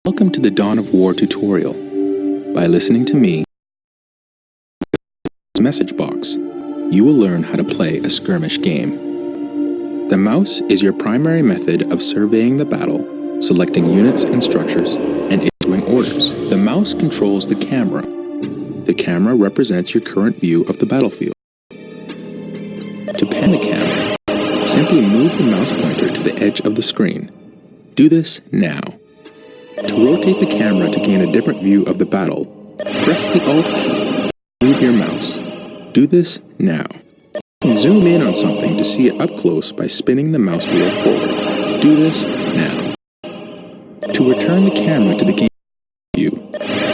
Welcome to the Dawn of War tutorial. By listening to me, message box, you will learn how to play a skirmish game. The mouse is your primary method of surveying the battle, selecting units and structures, and issuing orders. The mouse controls the camera. The camera represents your current view of the battlefield. To pan the camera, simply move the mouse pointer to the edge of the screen. Do this now. To rotate the camera to gain a different view of the battle, press the Alt key. Move your mouse. Do this now. You can zoom in on something to see it up close by spinning the mouse wheel forward. Do this now. To return the camera to the game view,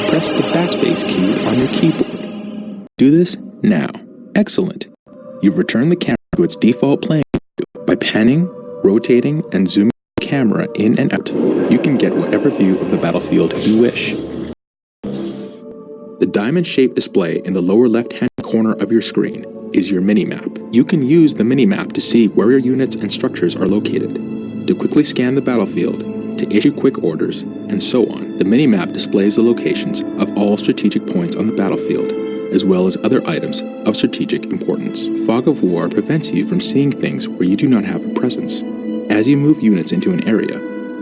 press the backspace key on your keyboard. Do this now. Excellent. You've returned the camera to its default playing view. By panning, rotating, and zooming the camera in and out, you can get whatever view of the battlefield you wish. The diamond-shaped display in the lower left-hand corner of your screen is your minimap. You can use the minimap to see where your units and structures are located, to quickly scan the battlefield, to issue quick orders, and so on. The minimap displays the locations of all strategic points on the battlefield, as well as other items of strategic importance. Fog of War prevents you from seeing things where you do not have a presence. As you move units into an area,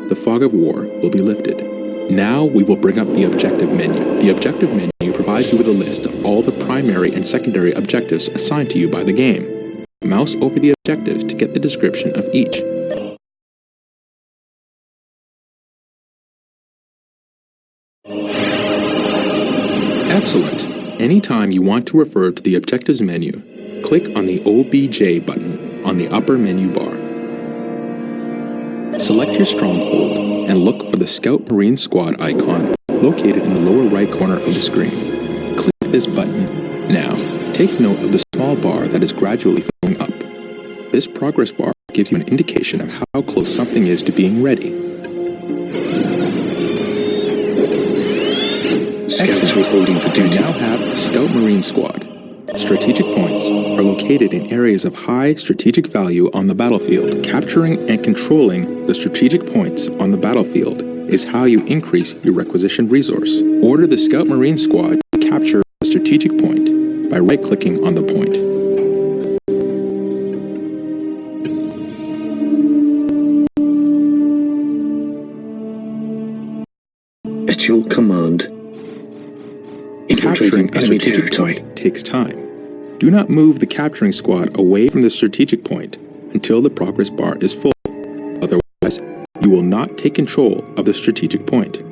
the Fog of War will be lifted. Now we will bring up the objective menu. The objective menu provides you with a list of all the primary and secondary objectives assigned to you by the game. Mouse over the objectives to get the description of each. Excellent! Anytime you want to refer to the objectives menu, click on the OBJ button on the upper menu bar. Select your stronghold and look for the Scout Marine Squad icon located in the lower right corner of the screen. Click this button now. Take note of the small bar that is gradually filling up. This progress bar gives you an indication of how close something is to being ready. Scouts reporting for duty. You now have Scout Marine Squad. Strategic points are located in areas of high strategic value on the battlefield. Capturing and controlling the strategic points on the battlefield is how you increase your requisition resource. Order the Scout Marine Squad to capture a strategic point by right-clicking on the point. At your command. Infiltrating enemy territory takes time. Do not move the capturing squad away from the strategic point until the progress bar is full. Otherwise, you will not take control of the strategic point.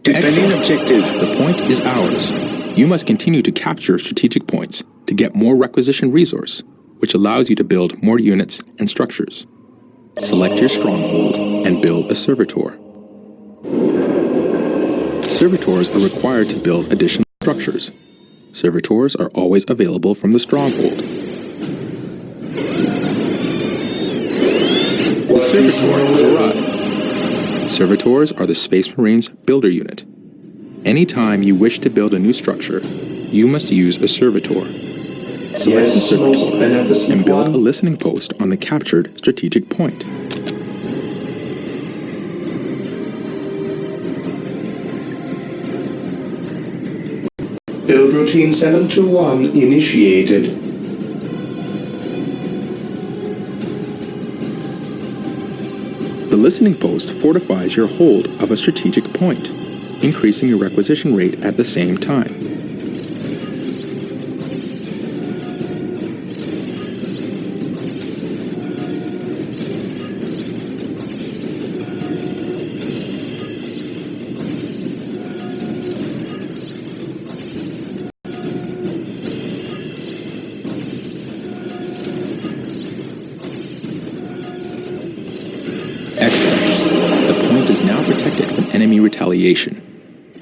Defending objective. The point is ours. You must continue to capture strategic points to get more requisition resource, which allows you to build more units and structures. Select your stronghold and build a servitor. Servitors are required to build additional structures. Servitors are always available from the stronghold. The servitor has arrived. Servitors are the Space Marines builder unit. Anytime you wish to build a new structure, you must use a servitor. Select the servitor and build a listening post on the captured strategic point. Build routine 721 initiated. The listening post fortifies your hold of a strategic point, increasing your requisition rate at the same time. Excellent. The point is now protected from enemy retaliation.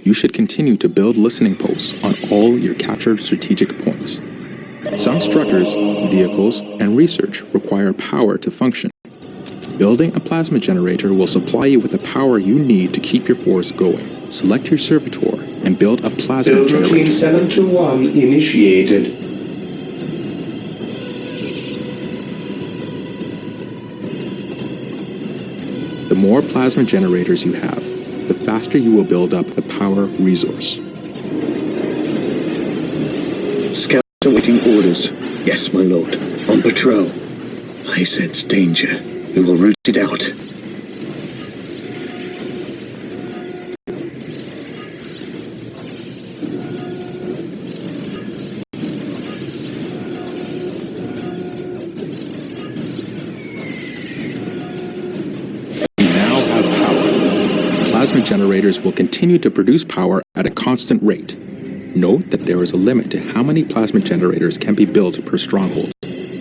you should continue to build listening posts on all your captured strategic points. Some structures, vehicles, and research require power to function. Building a plasma generator will supply you with the power you need to keep your force going. Select your servitor and build a plasma Build generator. routine 721 initiated. The more plasma generators you have, the faster you will build up the power resource. Scouts awaiting orders. Yes, my lord. On patrol. I sense danger. We will root it out. Plasma generators will continue to produce power at a constant rate. Note that there is a limit to how many plasma generators can be built per stronghold.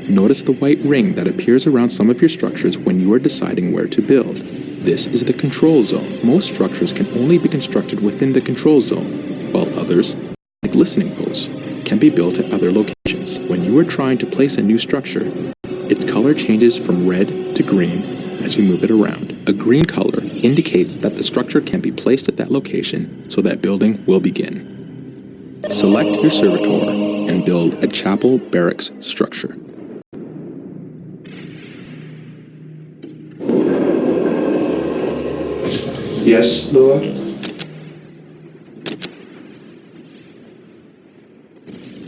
Notice the white ring that appears around some of your structures when you are deciding where to build. This is the control zone. Most structures can only be constructed within the control zone, while others, like listening posts, can be built at other locations. When you are trying to place a new structure, its color changes from red to green as you move it around. A green color indicates that the structure can be placed at that location so that building will begin. Select your servitor and build a chapel barracks structure. Yes, Lord.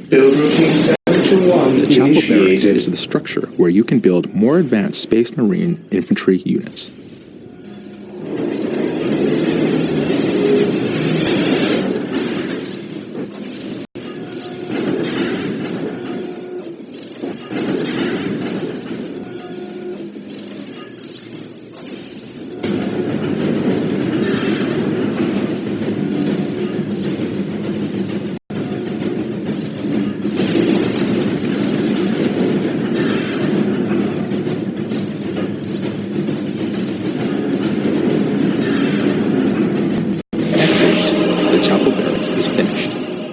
Build routine 721 The chapel barracks initiated. is the structure where you can build more advanced Space Marine infantry units.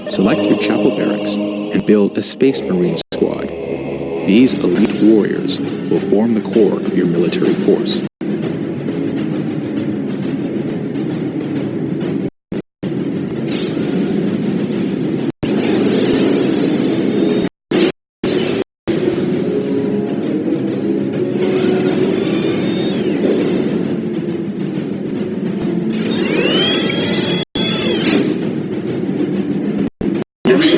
Select your chapel barracks and build a Space Marine squad. These elite warriors will form the core of your military force.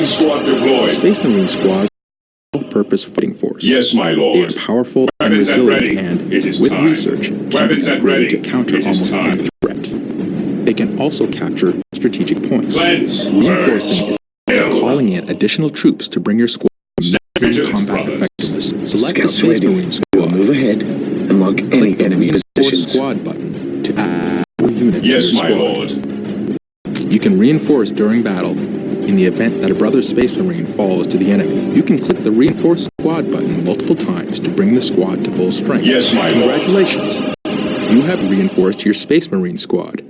Squad deployed. Space Marine squad is a all-purpose fighting force. Yes, my They lord. are powerful and Weapons at resilient ready. and, It is with time. research, can Weapons be at upgraded ready. to counter It is almost time. any threat. They can also capture strategic points. Cleanse. Reinforcing is Kill. calling in additional troops to bring your squad to maximum Vigilant, combat brothers. effectiveness. Select the Scouts Space ready. Marine We will squad. move ahead and mark any Click the enemy Reinforce positions. Squad button to add a unit to your Yes, my squad. lord. You can reinforce during battle. In the event that a brother Space Marine falls to the enemy, you can click the Reinforce Squad button multiple times to bring the squad to full strength. Yes, my lord. Congratulations! You have reinforced your Space Marine squad.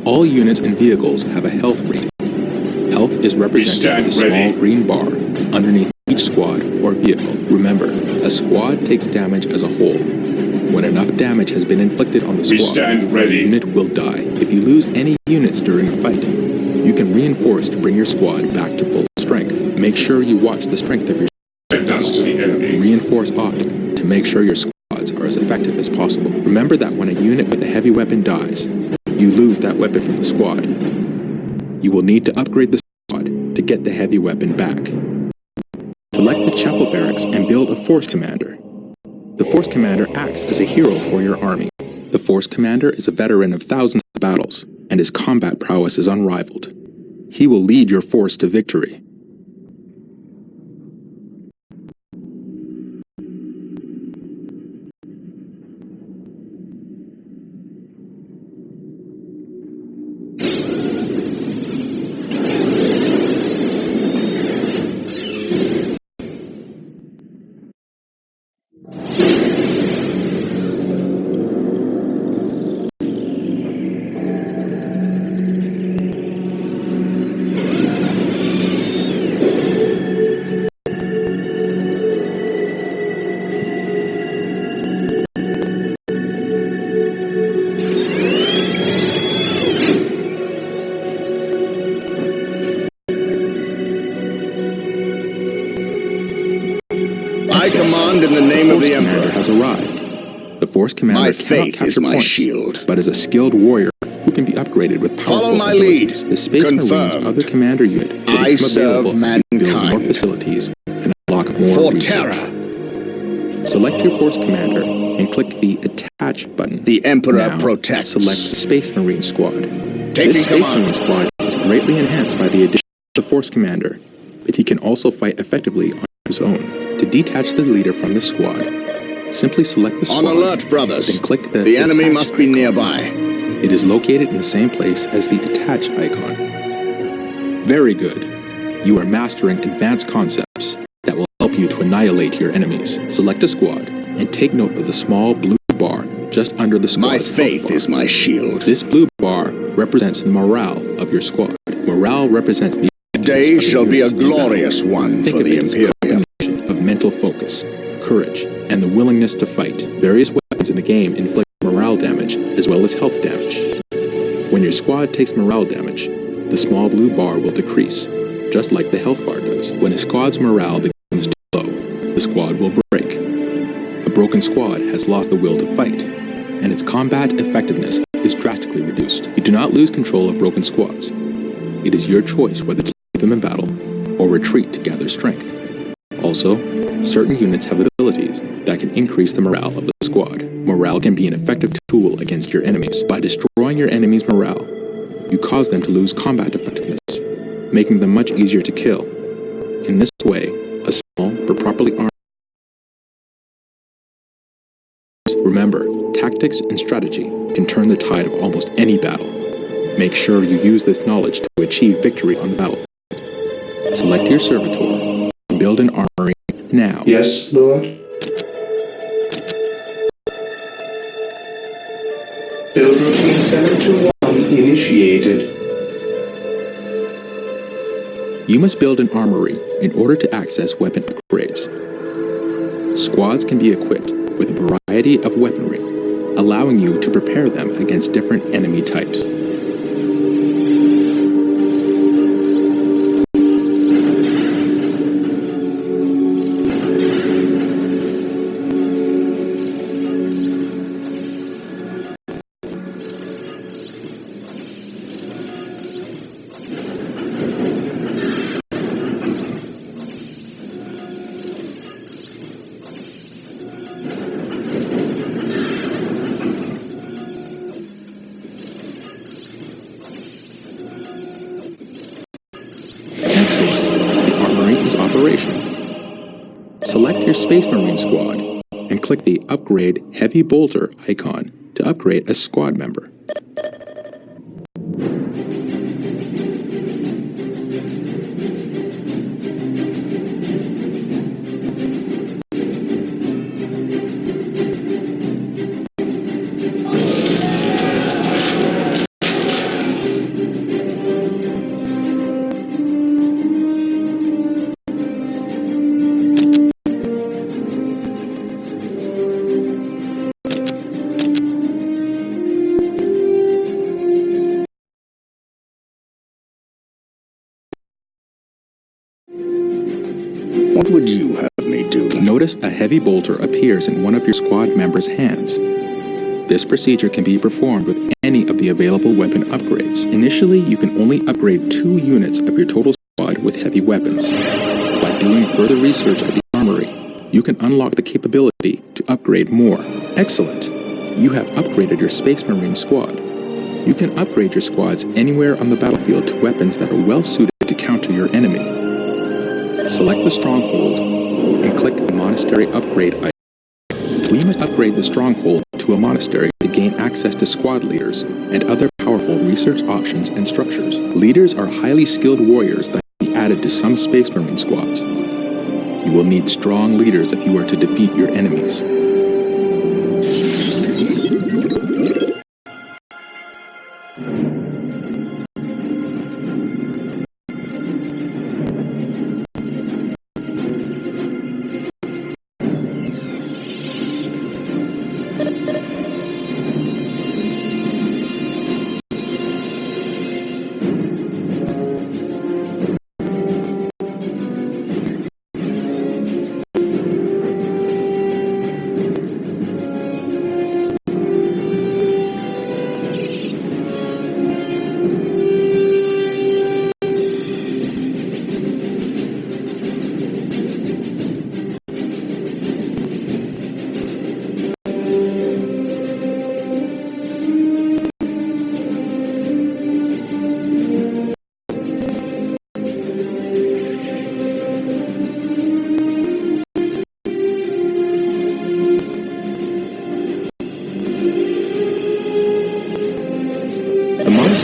All units and vehicles have a health rating. Health is represented with a stand ready. small green bar underneath each squad or vehicle. Remember, a squad takes damage as a whole. When enough damage has been inflicted on the We squad, stand the ready. unit will die. If you lose any units during a fight, you can reinforce to bring your squad back to full strength. Make sure you watch the strength of your Send us to the enemy. Reinforce often to make sure your squads are as effective as possible. Remember that when a unit with a heavy weapon dies, you lose that weapon from the squad. You will need to upgrade the squad to get the heavy weapon back. Select the chapel barracks and build a force commander. The force commander acts as a hero for your army. The force commander is a veteran of thousands of battles, and his combat prowess is unrivaled. He will lead your force to victory. Force Commander My cannot faith capture is my points, shield. but is a skilled warrior who can be upgraded with powerful Follow my lead. abilities. The Space Marine's Confirmed. other commander unit will I become serve available as you build more mankind. facilities and unlock more For research. terror, Select your Force Commander and click the Attach button. the Emperor Now, protects. select the Space Marine Squad. Taking This Space command. Marine Squad is greatly enhanced by the addition of the Force Commander, but he can also fight effectively on his own. To detach the leader from the squad, simply select the squad. On alert, brothers. Then click the enemy Attach must be icon. nearby. It is located in the same place as the Attach icon. Very good. You are mastering advanced concepts that will help you to annihilate your enemies. Select a squad and take note of the small blue bar just under the My squad's faith health bar. is my shield. This blue bar represents the morale of your squad. Morale represents the Today shall be a units in battle. glorious one Think for of the it as a Imperium. combination of mental focus, courage, and the willingness to fight. Various weapons in the game inflict morale damage as well as health damage. When your squad takes morale damage, the small blue bar will decrease, just like the health bar does. When a squad's morale becomes too low, the squad will break. A broken squad has lost the will to fight, and its combat effectiveness is drastically reduced. You do not lose control of broken squads. It is your choice whether to leave them in battle or retreat to gather strength. Also, certain units have abilities that can increase the morale of the squad. Morale can be an effective tool against your enemies. By destroying your enemy's morale, you cause them to lose combat effectiveness, making them much easier to kill. In this way, a small but properly armed. Remember, tactics and strategy can turn the tide of almost any battle. Make sure you use this knowledge to achieve victory on the battlefield. Select your servitor and build an armory now. Yes, Lord. Build routine 721 initiated. You must build an armory in order to access weapon upgrades. Squads can be equipped with a variety of weaponry, allowing you to prepare them against different enemy types. Excellent. The armory is operational. Select your Space Marine squad and click the Upgrade Heavy Bolter icon to upgrade a squad member. What would you have me do? Notice a heavy bolter appears in one of your squad members' hands. This procedure can be performed with any of the available weapon upgrades. Initially, you can only upgrade 2 units of your total squad with heavy weapons. By doing further research at the armory, you can unlock the capability to upgrade more. Excellent! You have upgraded your Space Marine squad. You can upgrade your squads anywhere on the battlefield to weapons that are well suited to counter your enemy. Select the Stronghold and click the Monastery Upgrade icon. We must upgrade the Stronghold to a monastery to gain access to squad leaders and other powerful research options and structures. Leaders are highly skilled warriors that can be added to some Space Marine squads. You will need strong leaders if you are to defeat your enemies.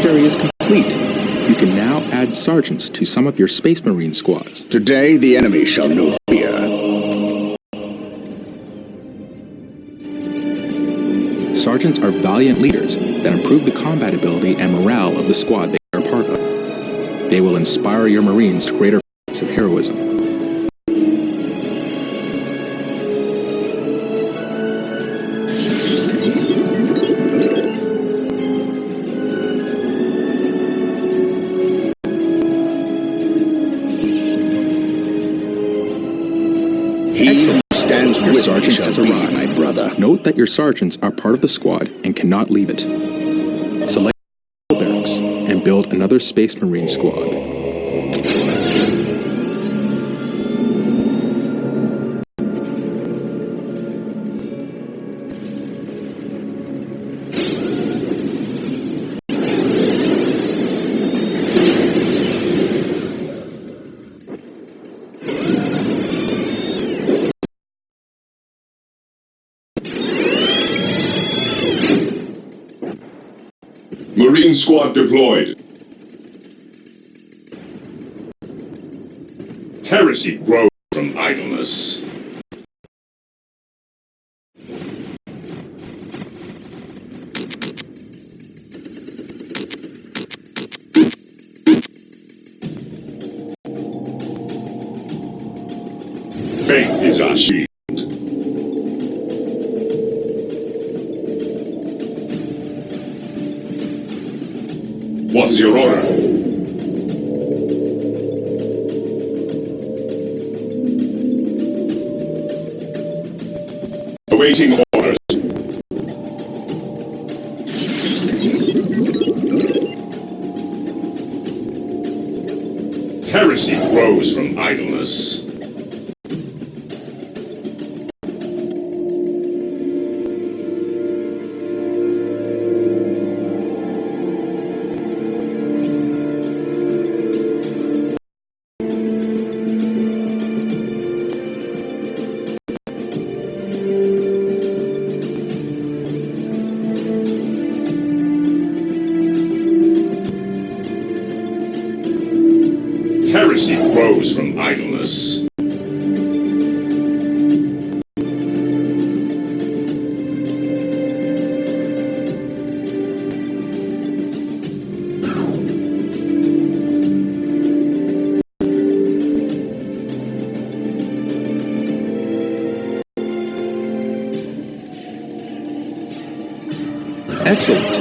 cemetery is complete. You can now add sergeants to some of your Space Marine squads. Today the enemy shall know fear. Sergeants are valiant leaders that improve the combat ability and morale of the squad they are part of. They will inspire your Marines to greater feats of heroism. He who stands Your with me sergeant shall has be arrived. my brother. Note that your sergeants are part of the squad and cannot leave it. Select barracks and build another Space Marine squad. Marine squad deployed. Heresy grows from idleness. Faith is our shield. What is your order? Awaiting orders. Heresy grows from idleness. Heresy grows from idleness. Excellent!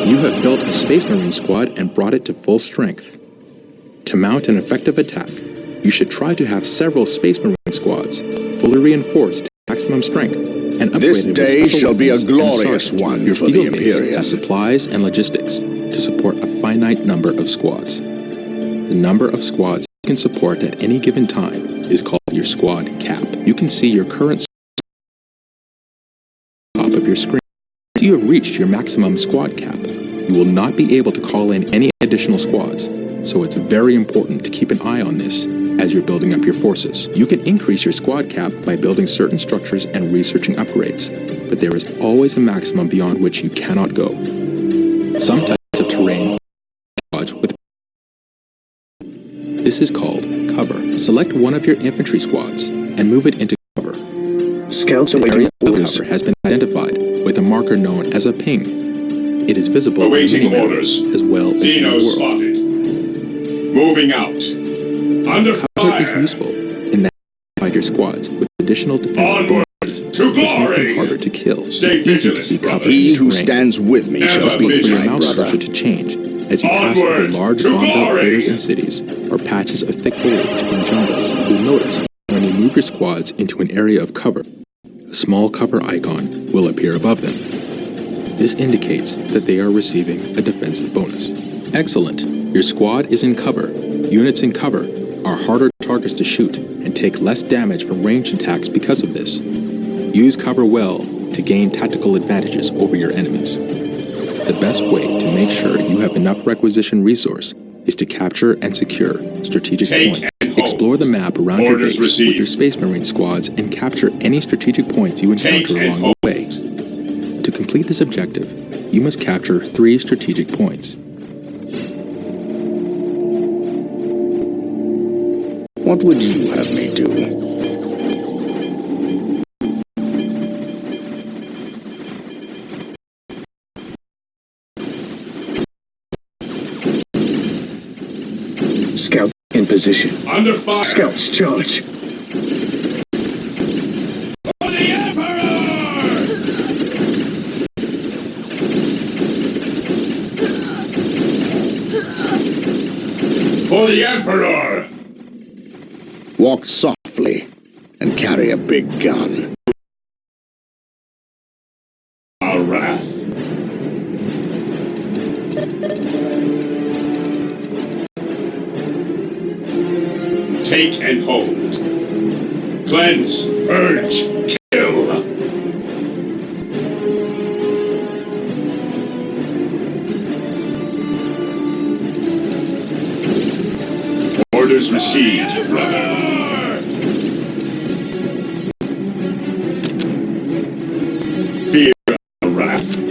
You have built a Space Marine squad and brought it to full strength. To mount an effective attack, you should try to have several Space Marine squads, fully reinforced to maximum strength, and upgraded This with day special shall be a weapons and glorious sergeants. one Your for the field base Imperium. has supplies and logistics to support a finite number of squads. The number of squads you can support at any given time is called your squad cap. You can see your current top of your screen. Once you have reached your maximum squad cap, you will not be able to call in any additional squads, so it's very important to keep an eye on this as you're building up your forces. You can increase your squad cap by building certain structures and researching upgrades, but there is always a maximum beyond which you cannot go. Some types of terrain squads with this is called cover. Select one of your infantry squads and move it into cover. Scouts The area awaiting of orders. cover has been identified with a marker known as a ping. It is visible on Awaiting minimap orders. as well as in the Xeno world. spotted. Moving out. Under Cover is fire. useful in that you fight your squads with additional defensive Onward bonuses, to which make them glory. harder to kill. Stay It's easy to vigilant, see cover. brothers. He who terrain. stands with me shall Ever be Wait for your my mouse brother. cursor to change as you pass over Onward large to bombed out glory. craters and cities or patches of thick foliage in jungles. You'll notice when you move your squads into an area of cover, a small cover icon will appear above them. This indicates that they are receiving a defensive bonus. Excellent! Your squad is in cover. Units in cover are harder targets to shoot and take less damage from ranged attacks because of this. Use cover well to gain tactical advantages over your enemies. The best way to make sure you have enough requisition resource is to capture and secure strategic Take points. and hold. Explore the map around your Orders base with received. your Space Marine squads and capture any strategic points you Take encounter and along hold. the way. To complete this objective, you must capture 3 strategic points. What would you have me do? Scouts in position. Under fire! Scouts charge. For the Emperor! For the Emperor! Walk softly and carry a big gun. Our wrath. Take and hold. Cleanse, purge, kill. Orders received, brother. Fear the wrath.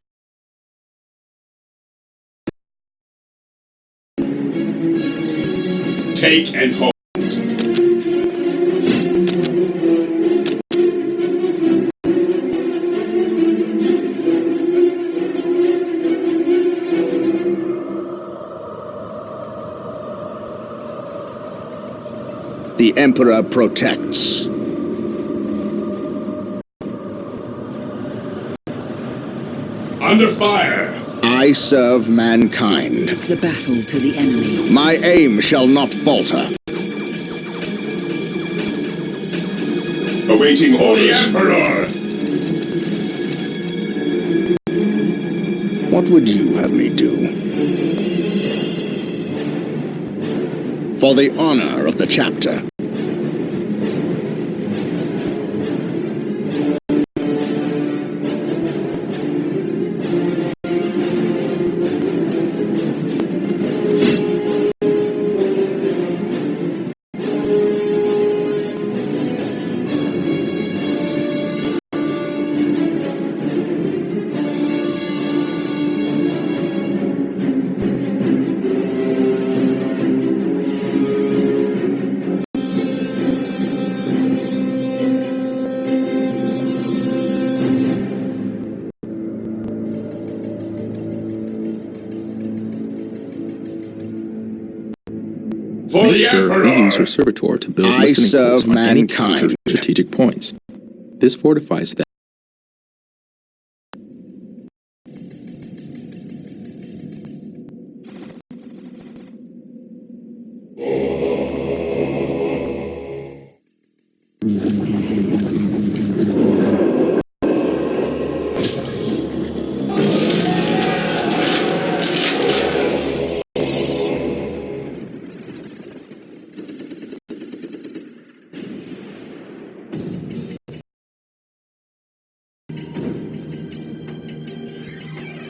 Take and hold. The Emperor protects. Under fire. I serve mankind. The battle to the enemy. My aim shall not falter. Awaiting orders. Emperor. What would you have me do? For the honor of the chapter. For Make the sure Emperor. you use your servitor to build I listening serve posts on any mankind. captured strategic points. This fortifies them.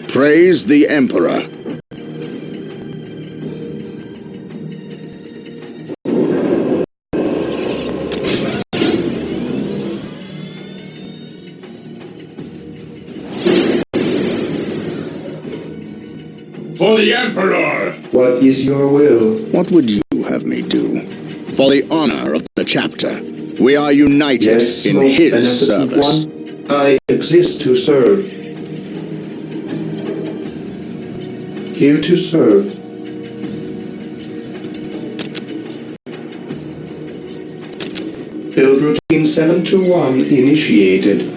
Praise the Emperor. For the Emperor. What is your will? What would you have me do? For the honor of the chapter. We are united Yes, in most his beneficent service. one. I exist to serve. Here to serve. Build routine 721 initiated.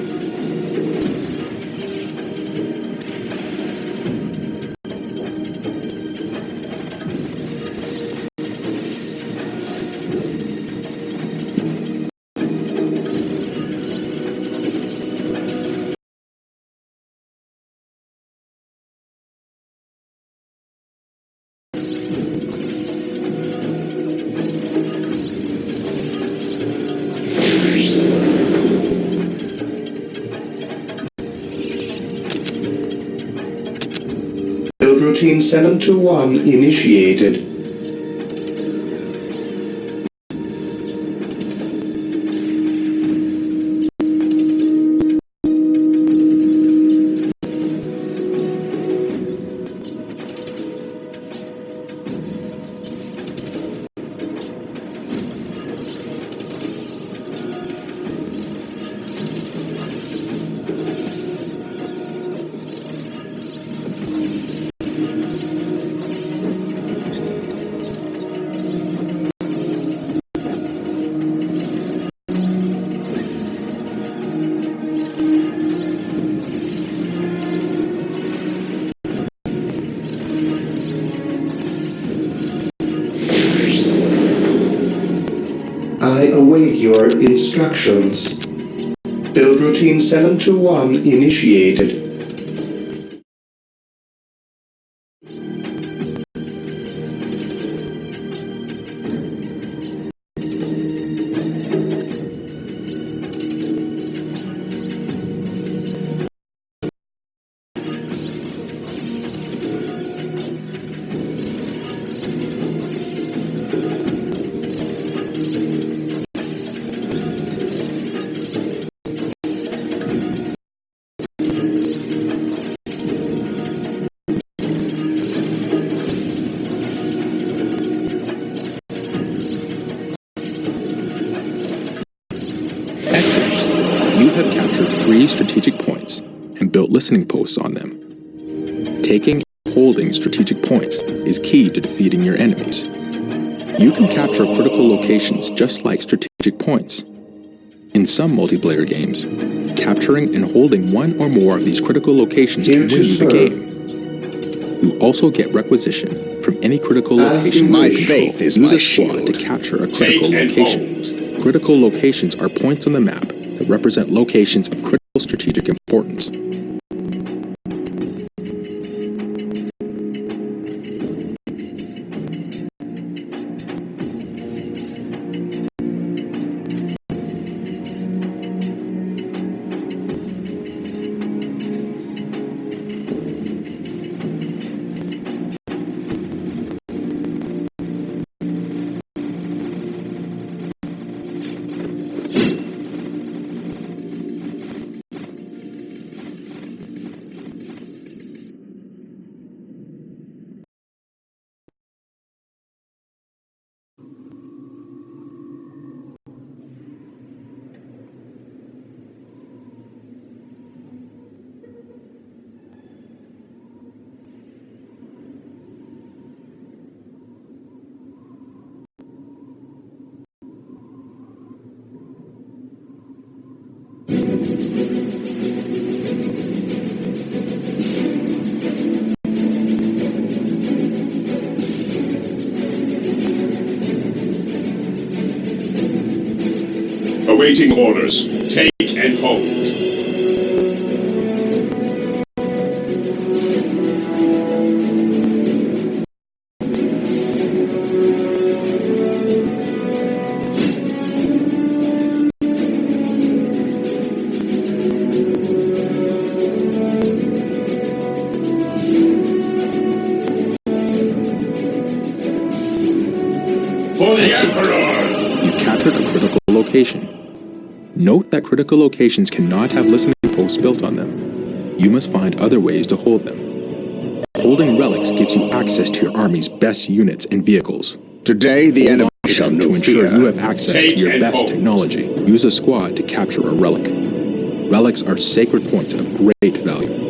Build routine 721 initiated. I await your instructions. Build routine 721 initiated. Excellent. You have captured 3 strategic points and built listening posts on them. Taking and holding strategic points is key to defeating your enemies. You can capture critical locations just like strategic points. In some multiplayer games, capturing and holding one or more of these critical locations can win you the game. You also get requisition from any critical location. My you control. faith is Use my a squad shield. to capture a critical Take and location. hold. Critical locations are points on the map that represent locations of critical strategic importance. Awaiting orders. Take and hold. For the Emperor! You captured a critical location. Note that critical locations cannot have listening posts built on them. You must find other ways to hold them. Holding relics gives you access to your army's best units and vehicles. Today the enemy shall To know ensure fear. you have access Take to your and best hold. technology, use a squad to capture a relic. Relics are sacred points of great value.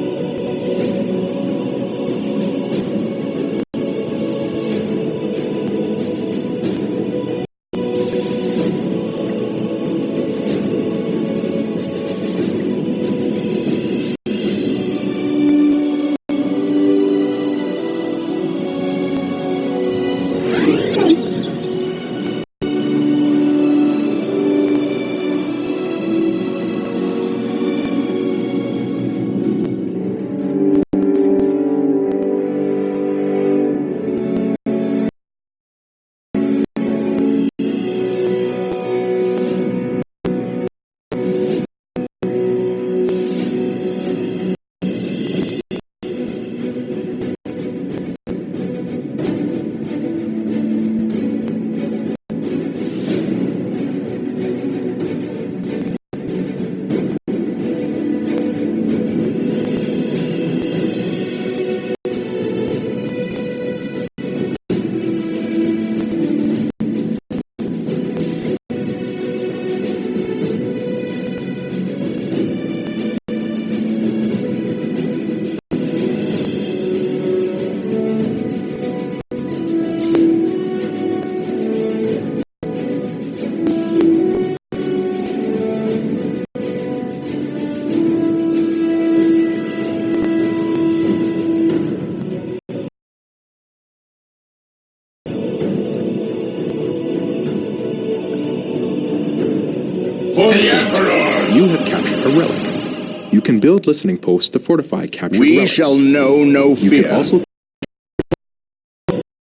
For the Emperor! You have captured a relic. You can build listening posts to fortify captured We relics. shall know no You fear. can also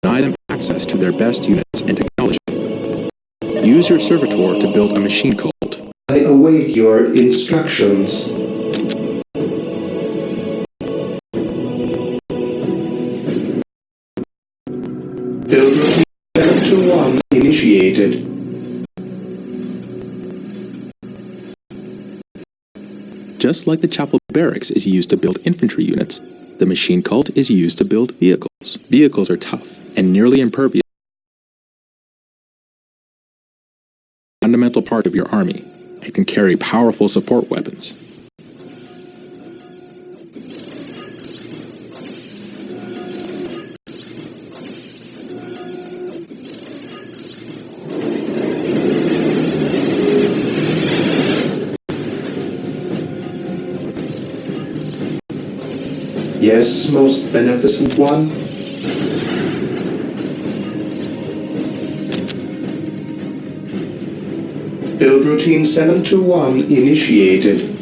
deny them access to their best units and technology. Use your servitor to build a machine cult. I await your instructions. Build routine 721 initiated. Just like the chapel barracks is used to build infantry units, the machine cult is used to build vehicles. Vehicles are tough and nearly impervious. Fundamental part of your army and can carry powerful support weapons. Yes, most beneficent one. Build routine 721 initiated.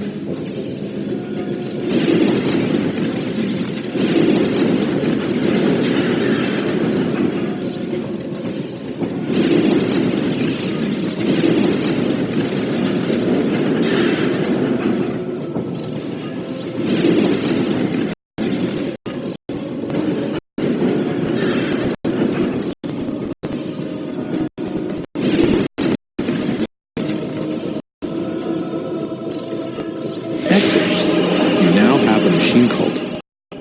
Excellent. You now have a machine cult.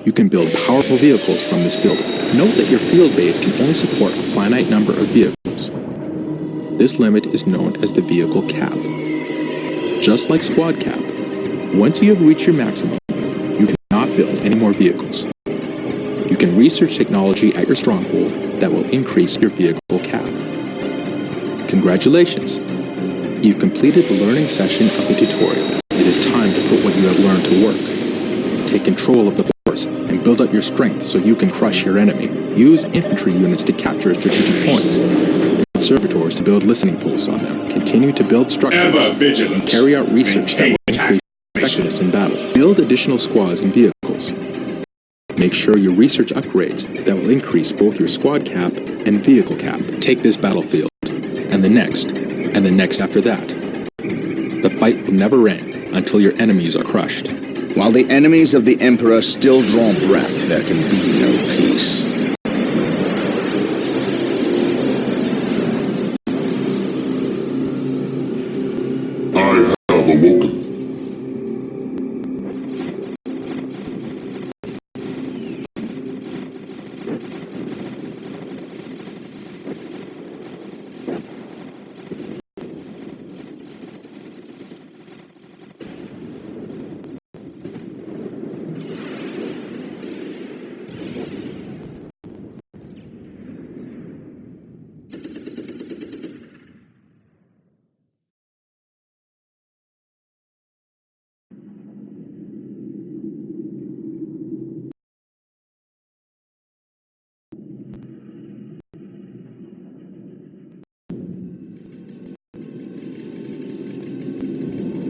You can build powerful vehicles from this building. Note that your field base can only support a finite number of vehicles. This limit is known as the vehicle cap. Just like squad cap, once you have reached your maximum, you cannot build any more vehicles. You can research technology at your stronghold that will increase your vehicle cap. Congratulations! You've completed the learning session of the tutorial. It is time to put what you have learned to work. Take control of the force and build up your strength so you can crush your enemy. Use infantry units to capture strategic points. Build servitors to build listening posts on them. Continue to build structures. Ever vigilant. Carry out research that will increase effectiveness in battle. Build additional squads and vehicles. Make sure you research upgrades that will increase both your squad cap and vehicle cap. Take this battlefield, and the next after that. The fight will never end until your enemies are crushed. While the enemies of the Emperor still draw breath, there can be no peace. I have awoken.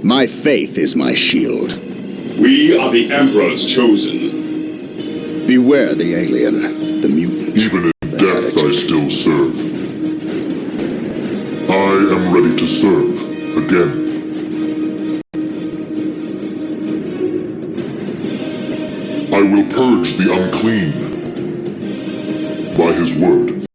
My faith is my shield. We are the Emperor's chosen. Beware the alien, the mutant. Even in the death I heretic. still serve. I am ready to serve again. I will purge the unclean by his word.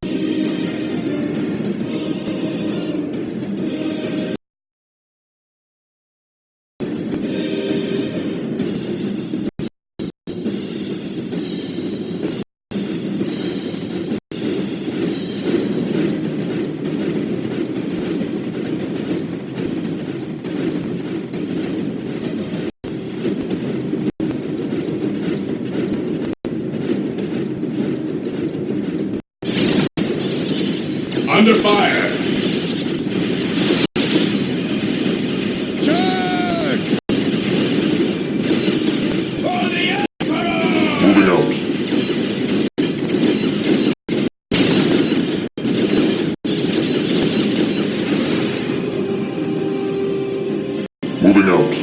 Under fire! Charge! For the Emperor! Moving out. Moving out.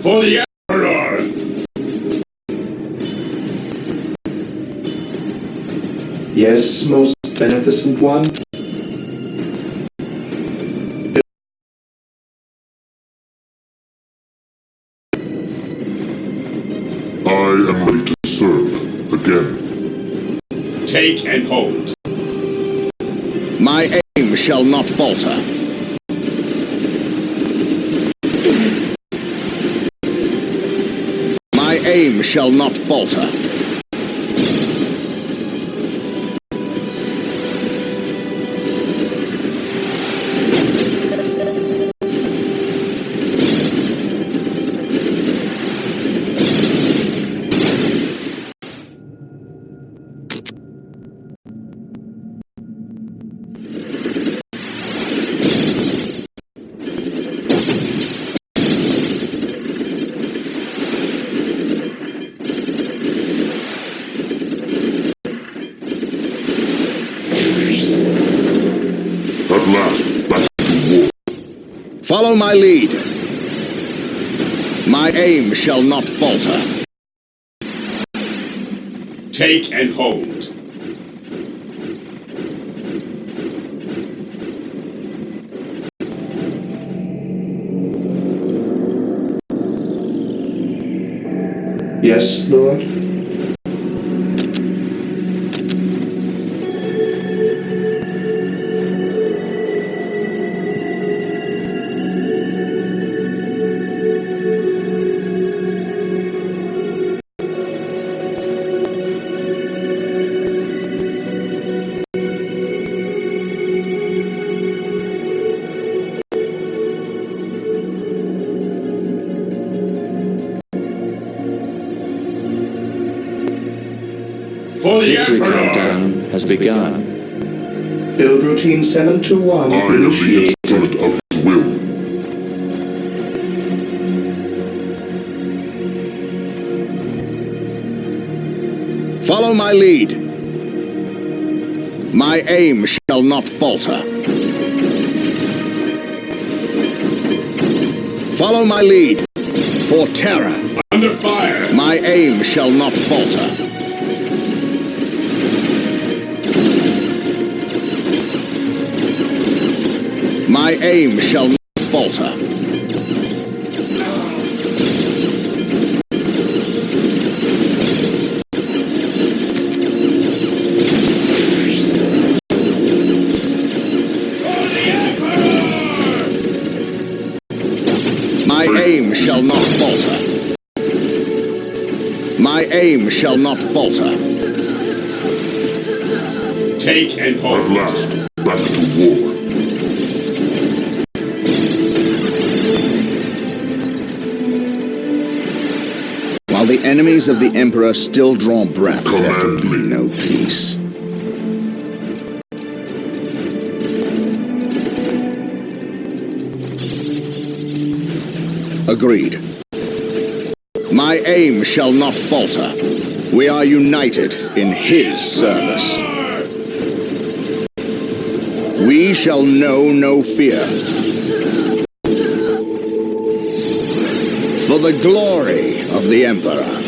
For the Emperor! Yes, most beneficent one. I am ready to serve again. Take and hold. My aim shall not falter. My aim shall not falter. At last, back to war. Follow my lead. My aim shall not falter. Take and hold. Yes, Lord. For the Victory Emperor! countdown has begun. Build routine 721 I am the initiated. instrument of his will. Follow my lead. My aim shall not falter. Follow my lead. For terror. Under fire! My aim shall not falter. My aim shall not falter. My aim shall not falter. My aim shall not falter. Take and At hold. last, back to war. While the enemies of the Emperor still draw breath, there can be no peace. Agreed. My aim shall not falter. We are united in his service. We shall know no fear. For the glory of the Emperor.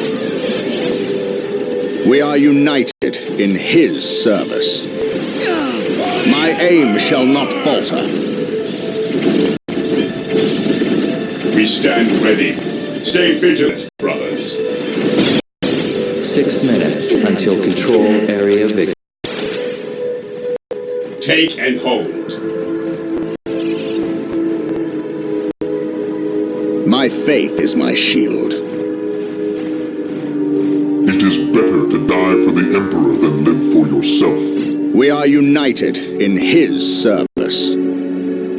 We are united in his service. My aim shall not falter. We stand ready. Stay vigilant, brothers. 6 minutes until control area victory. Take and hold. My faith is my shield. It to die for the Emperor than live for yourself. We are united in his service.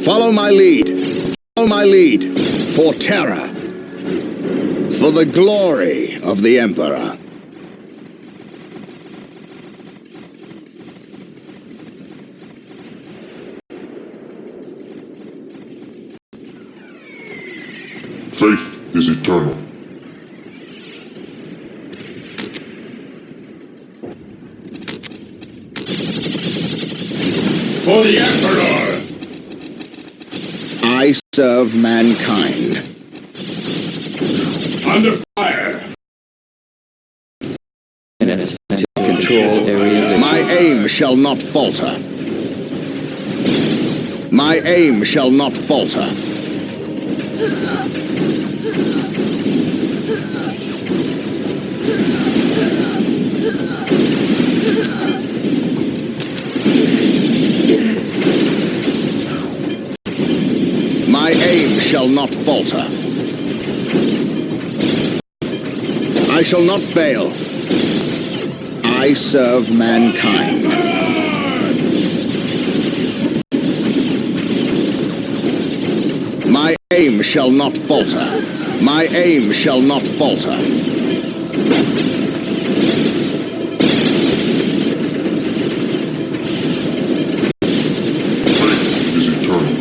Follow my lead. Follow my lead. For terror. For the glory of the Emperor. Faith is eternal. For the Emperor! I serve mankind. Under fire! Minutes until control area My aim shall not falter. My aim shall not falter. My aim shall not falter. I shall not fail. I serve mankind. My aim shall not falter. My aim shall not falter. Faith is eternal.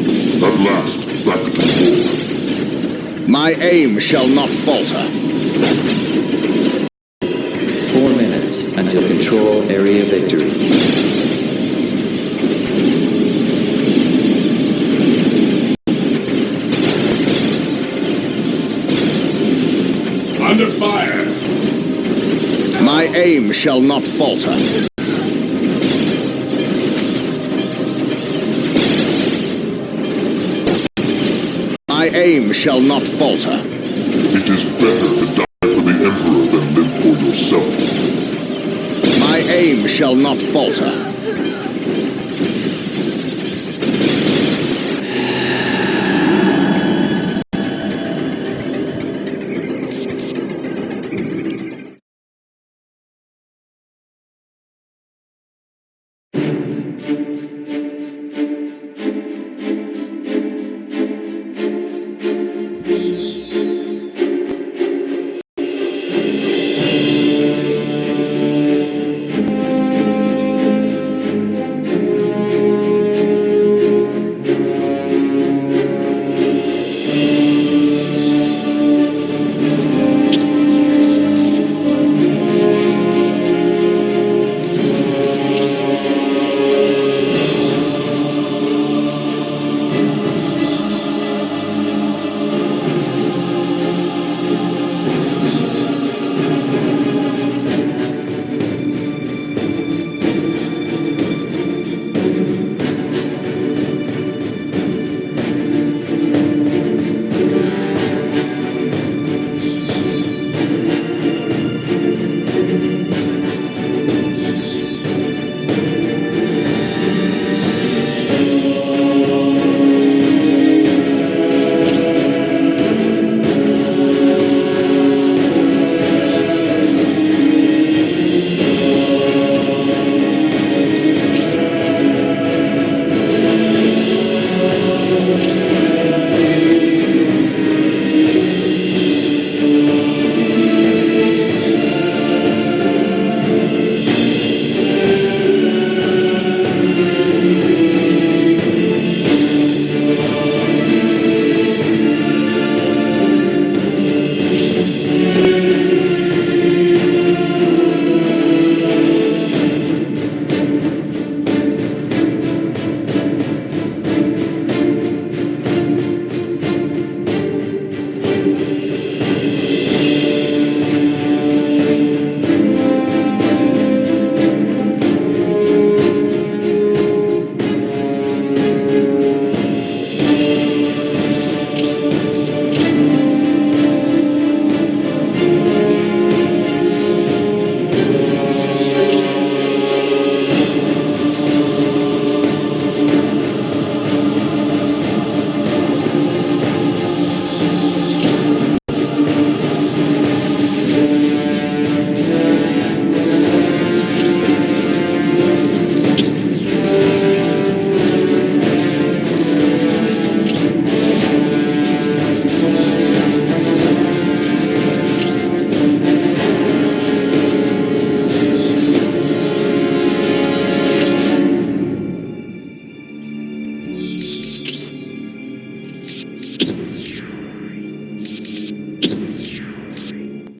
At last, back to war. My aim shall not falter. 4 minutes until control area victory. Under fire! My aim shall not falter. My aim shall not falter. It is better to die for the Emperor than live for yourself. My aim shall not falter.